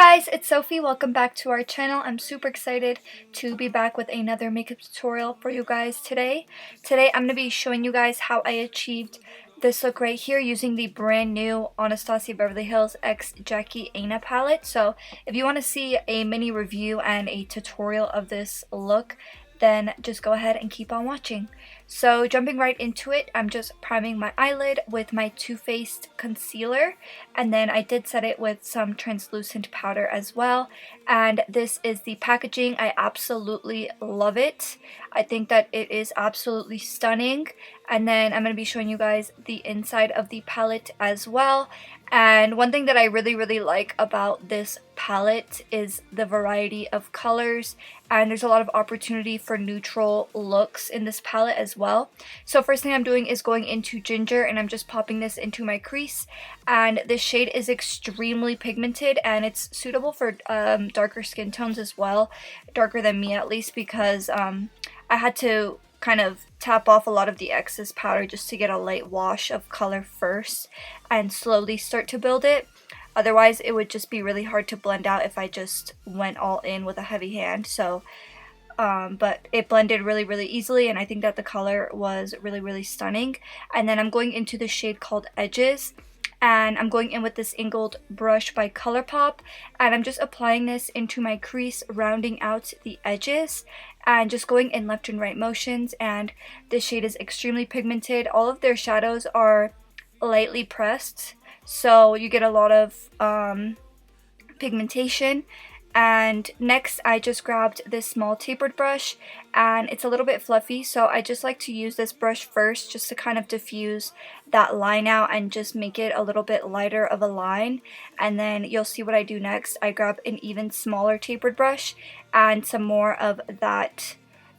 guys, it's Sophie. Welcome back to our channel. I'm super excited to be back with another makeup tutorial for you guys today. Today I'm going to be showing you guys how I achieved this look right here using the brand new Anastasia Beverly Hills X Jackie Aina palette. So if you want to see a mini review and a tutorial of this look, then just go ahead and keep on watching. So jumping right into it, I'm just priming my eyelid with my Too Faced concealer, and then I did set it with some translucent powder as well. And this is the packaging. I absolutely love it. I think that it is absolutely stunning. And then I'm going to be showing you guys the inside of the palette as well. And one thing that I really like about this palette is the variety of colors, and there's a lot of opportunity for neutral looks in this palette as well. So first thing I'm doing is going into Ginger, and I'm just popping this into my crease. And this shade is extremely pigmented, and it's suitable for darker skin tones as well, darker than me at least, because I had to kind of tap off a lot of the excess powder just to get a light wash of color first and slowly start to build it. Otherwise it would just be really hard to blend out if I just went all in with a heavy hand. So but it blended really easily, and I think that the color was really stunning. And then I'm going into the shade called Edges, and I'm going in with this angled brush by Colourpop, and I'm just applying this into my crease, rounding out the edges and just going in left and right motions. And this shade is extremely pigmented. All of their shadows are lightly pressed, so you get a lot of pigmentation. And next I just grabbed this small tapered brush, and it's a little bit fluffy, so I just like to use this brush first just to kind of diffuse that line out and just make it a little bit lighter of a line. And then you'll see what I do next. I grab an even smaller tapered brush and some more of that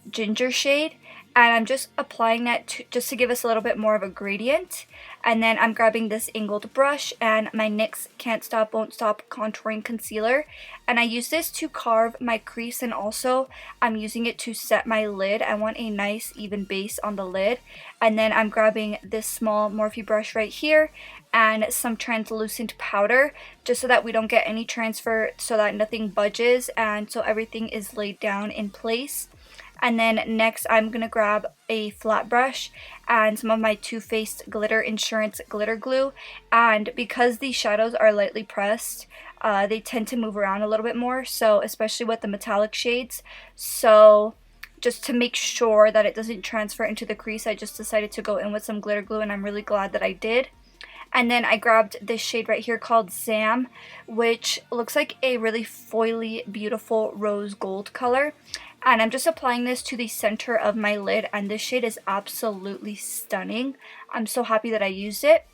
ginger shade, and I'm just applying that just to give us a little bit more of a gradient. And then I'm grabbing this angled brush and my NYX Can't Stop Won't Stop contouring concealer, and I use this to carve my crease, and also I'm using it to set my lid. I want a nice even base on the lid. And then I'm grabbing this small Morphe brush right here and some translucent powder just so that we don't get any transfer, so that nothing budges and so everything is laid down in place. And then next I'm going to grab a flat brush and some of my Too Faced Glitter Insurance glitter glue, and because these shadows are lightly pressed, they tend to move around a little bit more, so especially with the metallic shades. So just to make sure that it doesn't transfer into the crease, I just decided to go in with some glitter glue, and I'm really glad that I did. And then I grabbed this shade right here called Zam, which looks like a really foily, beautiful rose gold color. And I'm just applying this to the center of my lid, and this shade is absolutely stunning. I'm so happy that I used it.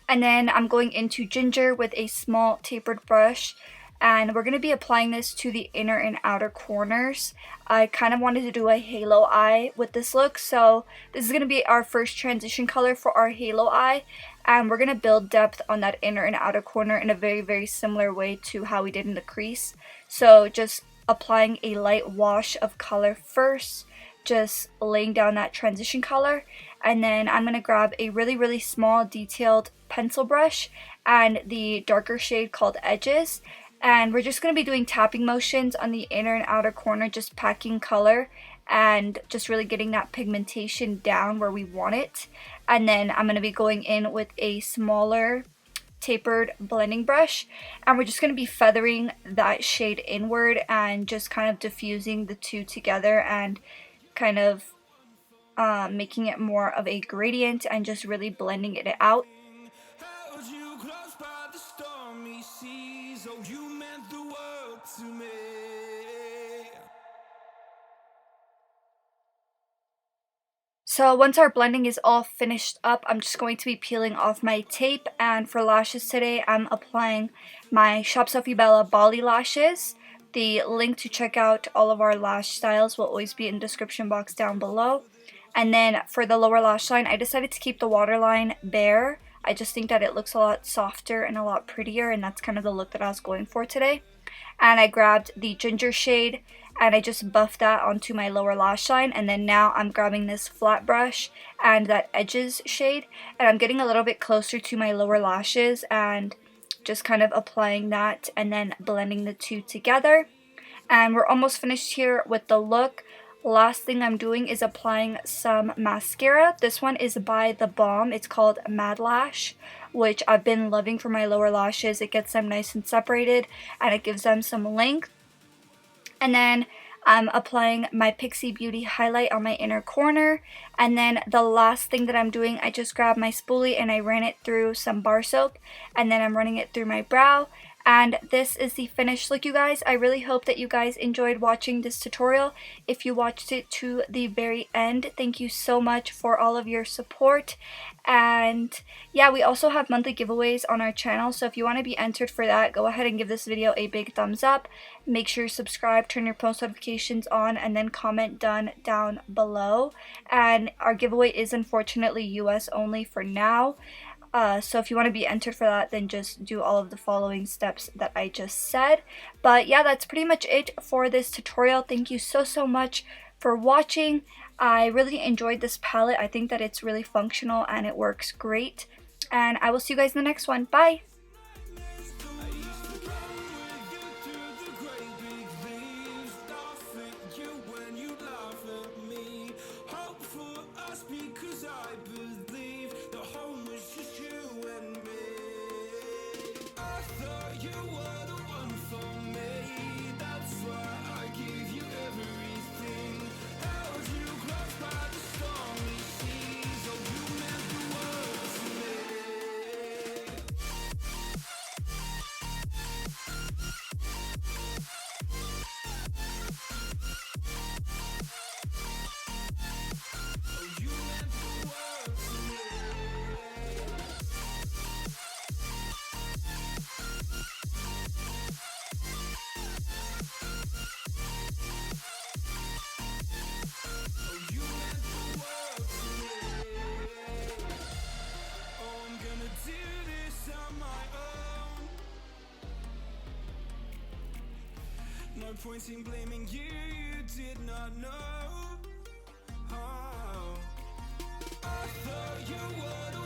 And then I'm going into Ginger with a small tapered brush, and we're going to be applying this to the inner and outer corners. I kind of wanted to do a halo eye with this look, so this is going to be our first transition color for our halo eye, and we're going to build depth on that inner and outer corner in a very similar way to how we did in the crease. So just applying a light wash of color first, just laying down that transition color. And then I'm going to grab a really small detailed pencil brush and the darker shade called Edges, and we're just going to be doing tapping motions on the inner and outer corner, just packing color and just really getting that pigmentation down where we want it. And then I'm going to be going in with a smaller tapered blending brush, and we're just going to be feathering that shade inward and just kind of diffusing the two together and kind of making it more of a gradient and just really blending it out. So once our blending is all finished up, I'm just going to be peeling off my tape, and for lashes today I'm applying my Shop Sophie Bella Bali lashes. The link to check out all of our lash styles will always be in the description box down below. And then for the lower lash line, I decided to keep the waterline bare. I just think that it looks a lot softer and a lot prettier, and that's kind of the look that I was going for today. And I grabbed the Ginger shade and I just buffed that onto my lower lash line. And then now I'm grabbing this flat brush and that Edges shade, and I'm getting a little bit closer to my lower lashes and just kind of applying that and then blending the two together. And we're almost finished here with the look. Last thing I'm doing is applying some mascara. This one is by The Balm. It's called Mad Lash, which I've been loving for my lower lashes. It gets them nice and separated and it gives them some length. And then I'm applying my Pixi Beauty highlight on my inner corner. And then the last thing that I'm doing, I just grabbed my spoolie and I ran it through some bar soap. And then I'm running it through my brow. And this is the finished look, you guys. I really hope that you guys enjoyed watching this tutorial. If you watched it to the very end, thank you so much for all of your support. And yeah, we also have monthly giveaways on our channel, so if you want to be entered for that, go ahead and give this video a big thumbs up. Make sure you subscribe, turn your post notifications on, and then comment done down below. And our giveaway is unfortunately US only for now. So if you want to be entered for that, then just do all of the following steps that I just said. But yeah, that's pretty much it for this tutorial. Thank you so much for watching. I really enjoyed this palette. I think that it's really functional and it works great. And I will see you guys in the next one. Bye! No point in blaming you, you did not know. Oh, I thought you would